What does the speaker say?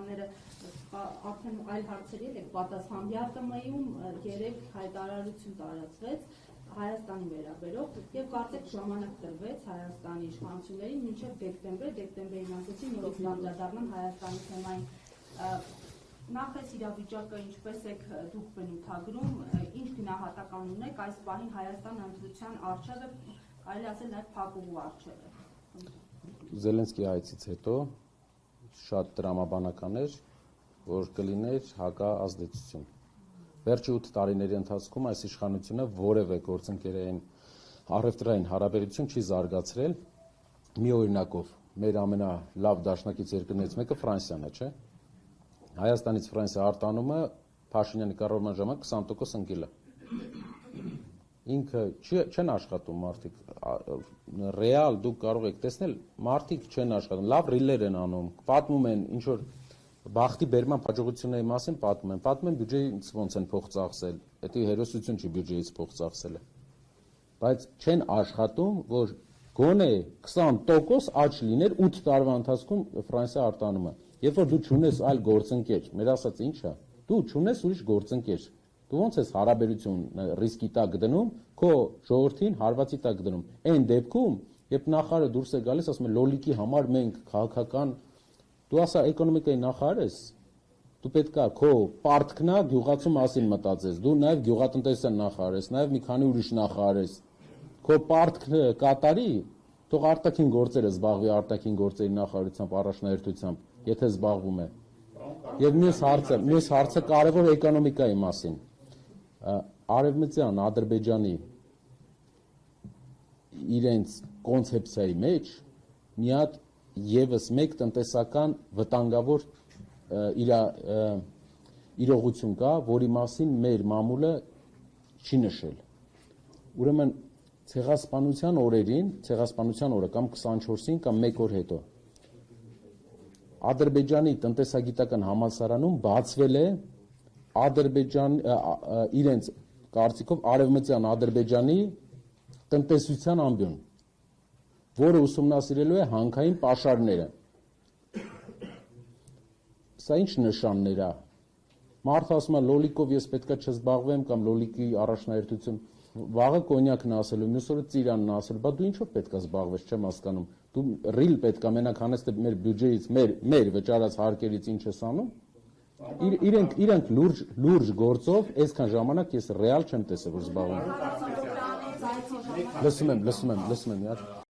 Հայաստանները արդեն այլ հարցերի եք պատասխան ԵԱՏՄ-ում երեք հայտարարություն տարածվեց Հայաստանի վերաբերող եւ կարծեք ժամանակ տրվեց Հայաստանի իշխանություններին մինչեւ դեկտեմբերին ասեցին նորից անդրադառնան Հայաստանի թեմային նախ այս իրավիճակը ինչպես եք դուք բնութագրում ինչ գնահատական ունեք այս պահին Հայաստան ընտրության արժեքը կարելի ասել նաեւ փակուղու արժեքը Զելենսկի այցից հետո շատ տրամաբանական էր որ կլիներ հակազդեցություն Վերջի 8 տարիների ընթացքում այս իշխանությունը որևէ գործընկերային առևտրային հարաբերություն չի զարգացրել մի օրինակով մեր ամենալավ դաշնակից երկրներից մեկը Ֆրանսիան է, չէ՞։ Հայաստանից Ֆրանսիա արտանումը Փաշինյանի կառավարման ժամանակ 20% ընկել է։ Ինքը չեն աշխատում մարդիկ ռեալ դուք կարող եք տեսնել մարդիկ չեն աշխատում լավ ռիլեր են անում պատմում են ինչ որ Բախտի բերման հաջողությունների մասին պատմում են բյուջեից ոնց են փող ծախսել, դա հերոսություն չի բյուջեից փող ծախսելը։ Բայց չեն աշխատում, որ գոնե 20% աճ լիներ 8 տարվա ընթացքում Ֆրանսիա արտանումը։ Երբ որ դու չունես այլ գործընկեր, մեր ասած ի՞նչ է, դու չունես ուրիշ գործընկեր։ Դու ոնց ես հարաբերություն ռիսկի տակ դնում, քո ժողովրդին հարվածի տակ դնում։ Այն դեպքում, երբ նախարարը դուրս է գալիս, ասում է լոլիկի համար մենք քաղաքական Դու ասա էկոնոմիկայի նախարար ես, դու պետք է քո պարտքնա գյուղացու մասին մտածես, դու նաև գյուղատնտեսության նախարար ես, նաև մի քանի ուրիշ նախարար ես, քո պարտքը կատարի, թող արտաքին գործերը զբաղվի արտաքին գործերի նախարարությամբ, առաջնահերթությամբ, եթե զբաղվում է։ Եվ մյուս հարցը կարևոր էկոնոմիկայի մասին։ Արևմտյան Ադրբեջանի իրենց կոնցեպցիայի մեջ մի հատ Եվս մեկ տնտեսական վտանգավոր իրողություն կա, որի մասին մեր մամուլը չի նշել։ Ուրեմն ցեղասպանության օրերին, ցեղասպանության օրը կամ 24-ին կամ 1 օր հետո Ադրբեջանի տնտեսագիտական համալսարանում բացվել է իրենց կարծիքով արևմտյան Ադրբեջանի տնտեսության ամբիոն որը ուսումնասիրելու է հանքային պաշարները։ Սա ինչ նշաններ է։ Մարդը ասում է լոլիկով ես պետքա չզբաղվեմ կամ լոլիկի առաջնահերթություն վաղը կոնյակն ասելու, մյուս օրը ծիրանն ասելու, բա դու ինչով պետքա զբաղվես, չեմ հասկանում։ Դու ռիլ պետքա մենակ հանես մեր բյուջեից, մեր վճարած հարկերից ինչ ես անում։ Իրենք լուրջ գործով այսքան ժամանակ ես ռեալ չեմ տեսել որ զբաղվում։ Լսում եմ, իհարկե։